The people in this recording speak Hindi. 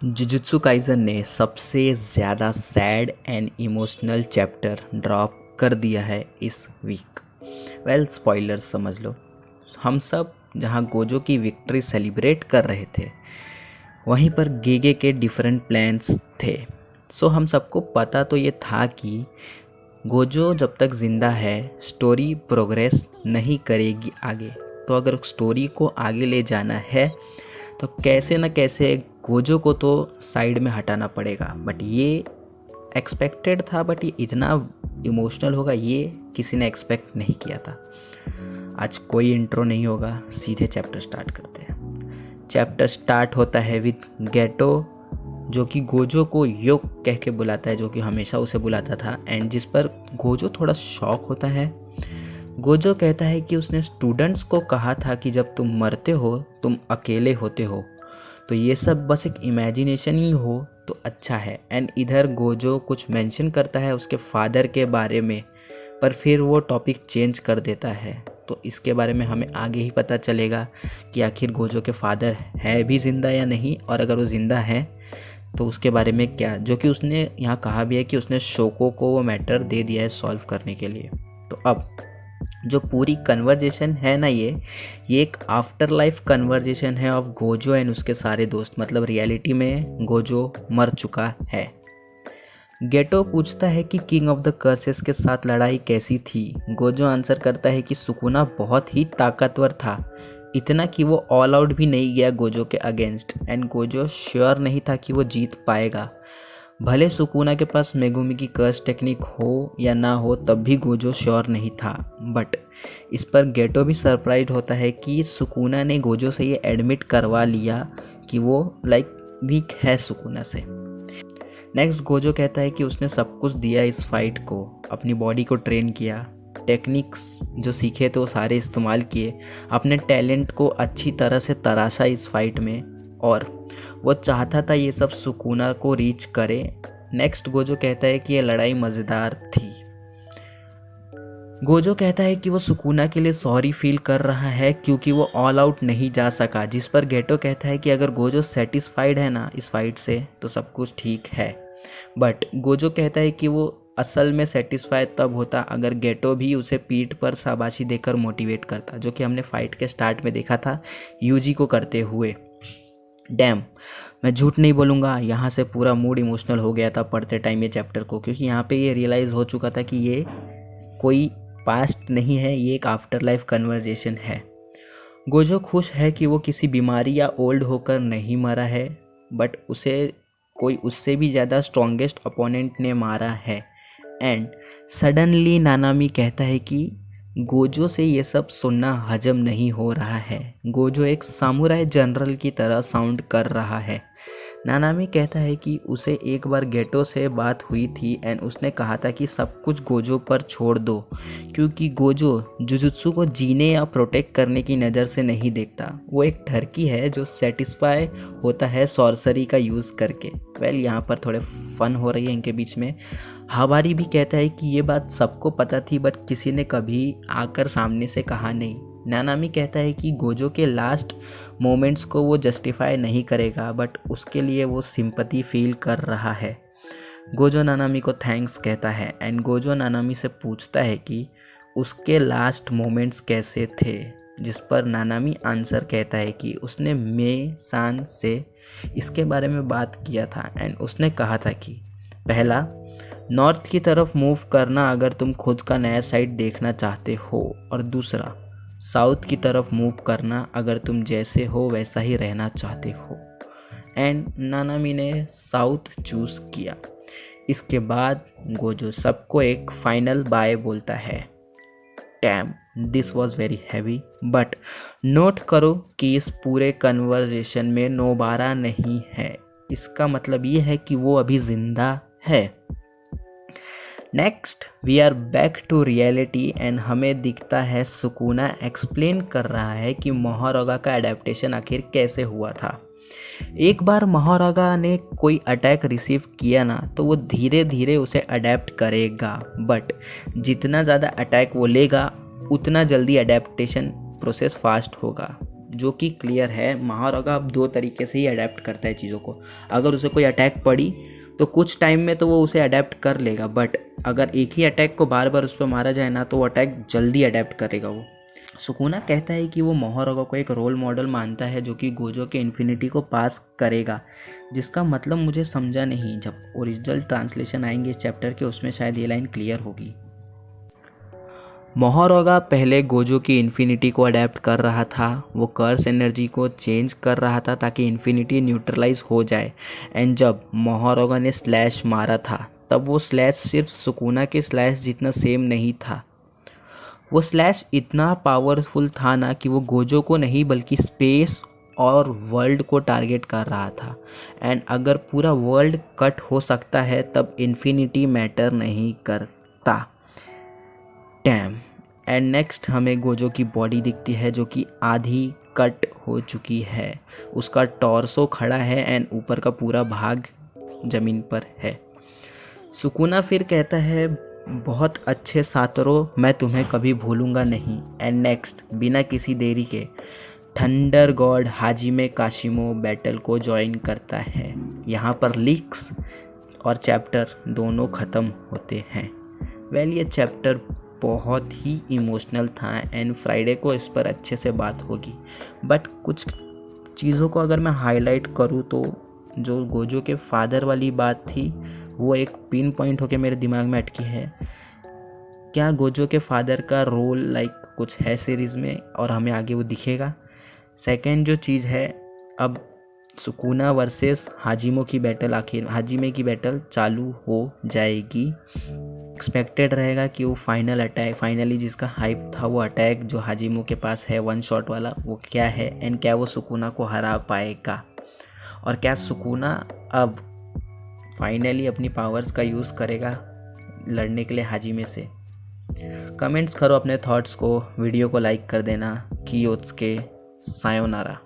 जुजुत्सु काइसन ने सबसे ज़्यादा sad and emotional chapter drop कर दिया है इस वीक। स्पॉयलर्स समझ लो। हम सब जहाँ गोजो की विक्ट्री सेलिब्रेट कर रहे थे, वहीं पर गेगे के डिफरेंट प्लान्स थे। सो हम सबको पता तो ये था कि गोजो जब तक ज़िंदा है स्टोरी प्रोग्रेस नहीं करेगी आगे। तो अगर स्टोरी को आगे ले जाना है तो कैसे न कैसे गोजो को तो साइड में हटाना पड़ेगा। बट ये एक्सपेक्टेड था, बट ये इतना इमोशनल होगा ये किसी ने एक्सपेक्ट नहीं किया था। आज कोई इंट्रो नहीं होगा, सीधे चैप्टर स्टार्ट करते हैं। चैप्टर स्टार्ट होता है विद गेटो, जो कि गोजो को यो कह के बुलाता है, जो कि हमेशा उसे बुलाता था, एंड जिस पर गोजो थोड़ा शॉक होता है। गोजो कहता है कि उसने स्टूडेंट्स को कहा था कि जब तुम मरते हो तुम अकेले होते हो, तो ये सब बस एक इमेजिनेशन ही हो तो अच्छा है। एंड इधर गोजो कुछ मेंशन करता है उसके फादर के बारे में, पर फिर वो टॉपिक चेंज कर देता है। तो इसके बारे में हमें आगे ही पता चलेगा कि आखिर गोजो के फादर है भी ज़िंदा या नहीं, और अगर वो ज़िंदा है तो उसके बारे में क्या, जो कि उसने यहाँ कहा भी है कि उसने शोको को वो मैटर दे दिया है सॉल्व करने के लिए। तो अब जो पूरी कन्वर्जेशन है ना, ये एक आफ्टर लाइफ कन्वर्जेशन है ऑफ गोजो एंड उसके सारे दोस्त। मतलब रियलिटी में गोजो मर चुका है। गेटो पूछता है कि किंग ऑफ द कर्सेस के साथ लड़ाई कैसी थी। गोजो आंसर करता है कि सुकुना बहुत ही ताकतवर था, इतना कि वो ऑल आउट भी नहीं गया गोजो के अगेंस्ट। एंड गोजो श्योर नहीं था कि वो जीत पाएगा। भले सुकुना के पास मेगुमी की कर्स टेक्निक हो या ना हो, तब भी गोजो श्योर नहीं था। बट इस पर गेटो भी सरप्राइज होता है कि सुकुना ने गोजो से ये एडमिट करवा लिया कि वो वीक है सुकुना से। नेक्स्ट गोजो कहता है कि उसने सब कुछ दिया इस फाइट को, अपनी बॉडी को ट्रेन किया, टेक्निक्स जो सीखे थे वो सारे इस्तेमाल किए, अपने टैलेंट को अच्छी तरह से तराशा इस फाइट में, और वो चाहता था ये सब सुकुना को रीच करे। नेक्स्ट गोजो कहता है कि ये लड़ाई मज़ेदार थी। गोजो कहता है कि वो सुकुना के लिए सॉरी फील कर रहा है क्योंकि वो ऑल आउट नहीं जा सका, जिस पर गेटो कहता है कि अगर गोजो सेटिस्फाइड है ना इस फाइट से तो सब कुछ ठीक है। बट गोजो कहता है कि वो असल में सेटिस्फाइड तब होता अगर गेटो भी उसे पीठ पर शाबाशी देकर मोटिवेट करता, जो कि हमने फाइट के स्टार्ट में देखा था यूजी को करते हुए। डैम, मैं झूठ नहीं बोलूँगा, यहाँ से पूरा मूड इमोशनल हो गया था पढ़ते टाइम ये चैप्टर को, क्योंकि यहाँ पे ये रियलाइज़ हो चुका था कि ये कोई पास्ट नहीं है, ये एक आफ्टर लाइफ कन्वर्जेशन है। गोजो खुश है कि वो किसी बीमारी या ओल्ड होकर नहीं मरा है, बट उसे कोई उससे भी ज़्यादा स्ट्रॉन्गेस्ट अपोनेंट ने मारा है। एंड सडनली नानामी कहता है कि गोजो से ये सब सुनना हजम नहीं हो रहा है। गोजो एक सामुराई जनरल की तरह साउंड कर रहा है। नानामी कहता है कि उसे एक बार गेटो से बात हुई थी एंड उसने कहा था कि सब कुछ गोजो पर छोड़ दो, क्योंकि गोजो जुजुत्सु को जीने या प्रोटेक्ट करने की नज़र से नहीं देखता। वो एक ठरकी है जो सेटिस्फाई होता है सॉर्सरी का यूज़ करके। यहाँ पर थोड़े फन हो रही है इनके बीच में। हावारी भी कहता है कि ये बात सबको पता थी, बट किसी ने कभी आकर सामने से कहा नहीं। नानामी कहता है कि गोजो के लास्ट मोमेंट्स को वो जस्टिफाई नहीं करेगा, बट उसके लिए वो सिंपैथी फील कर रहा है। गोजो नानामी को थैंक्स कहता है एंड गोजो नानामी से पूछता है कि उसके लास्ट मोमेंट्स कैसे थे, जिस पर नानामी आंसर कहता है कि उसने मे सान से इसके बारे में बात किया था एंड उसने कहा था कि पहला, नॉर्थ की तरफ मूव करना अगर तुम खुद का नया साइड देखना चाहते हो, और दूसरा, साउथ की तरफ मूव करना अगर तुम जैसे हो वैसा ही रहना चाहते हो। एंड नानामी ने साउथ चूज़ किया। इसके बाद गोजो सबको एक फाइनल बाय बोलता है। Dam, this was very heavy, but note करो कि इस पूरे कन्वर्जेशन में नोबारा नहीं है। इसका मतलब ये है कि वो अभी ज़िंदा है। Next we are back to reality and हमें दिखता है सुकुना एक्सप्लेन कर रहा है कि मोहोरोगा का अडेप्टेशन आखिर कैसे हुआ था। एक बार मोहोरोगा ने कोई अटैक रिसीव किया ना, तो वो धीरे धीरे उसे अडेप्ट करेगा, बट जितना ज़्यादा अटैक वो लेगा उतना जल्दी अडेप्टेशन प्रोसेस फास्ट होगा। जो कि क्लियर है महारोगा अब 2 तरीके से ही अडेप्ट करता है चीज़ों को। अगर उसे कोई अटैक पड़ी तो कुछ टाइम में तो वो उसे अडेप्ट कर लेगा, बट अगर एक ही अटैक को बार बार उस पर मारा जाए ना तो वो अटैक जल्दी अडेप्ट करेगा वो। सुकुना कहता है कि वो मोहरोगा को एक रोल मॉडल मानता है जो कि गोजो के इन्फिनिटी को पास करेगा, जिसका मतलब मुझे समझा नहीं। जब ओरिजिनल ट्रांसलेशन आएंगे इस चैप्टर के उसमें शायद ये लाइन क्लियर होगी। मोहरोगा पहले गोजो की इन्फिनिटी को अडेप्ट कर रहा था, वो कर्स एनर्जी को चेंज कर रहा था ताकि इन्फिनिटी न्यूट्रलाइज हो जाए। एंड जब मोहरोगा ने स्लैश मारा था तब वो स्लैश सिर्फ सुकुना के स्लैश जितना सेम नहीं था। वो स्लैश इतना पावरफुल था ना कि वो गोजो को नहीं बल्कि स्पेस और वर्ल्ड को टारगेट कर रहा था। एंड अगर पूरा वर्ल्ड कट हो सकता है तब इन्फिनिटी मैटर नहीं करता। डैम। एंड नेक्स्ट हमें गोजो की बॉडी दिखती है जो कि आधी कट हो चुकी है। उसका टॉर्सो खड़ा है एंड ऊपर का पूरा भाग ज़मीन पर है। सुकुना फिर कहता है बहुत अच्छे सातरो, मैं तुम्हें कभी भूलूंगा नहीं। एंड नेक्स्ट बिना किसी देरी के थंडर गॉड हाजिमे काशिमो बैटल को ज्वाइन करता है। यहाँ पर लीक्स और चैप्टर दोनों ख़त्म होते हैं। वेल ये चैप्टर बहुत ही इमोशनल था एंड फ्राइडे को इस पर अच्छे से बात होगी, बट कुछ चीज़ों को अगर मैं हाईलाइट करूँ तो जो गोजो के फादर वाली बात थी वो एक पिन पॉइंट होके मेरे दिमाग में अटकी है। क्या गोजो के फादर का रोल कुछ है सीरीज़ में और हमें आगे वो दिखेगा। सेकेंड जो चीज़ है, अब सुकुना वर्सेस हाजिमे की बैटल चालू हो जाएगी। एक्सपेक्टेड रहेगा कि वो फाइनली जिसका हाइप था वो अटैक जो हाजिमे के पास है 1 शॉट वाला वो क्या है एंड क्या वो सुकुना को हरा पाएगा, और क्या सुकुना अब फाइनली अपनी पावर्स का यूज़ करेगा लड़ने के लिए हाजिमे से। कमेंट्स करो अपने थॉट्स को, वीडियो को लाइक कर देना। कियोत्सुके सायोनारा।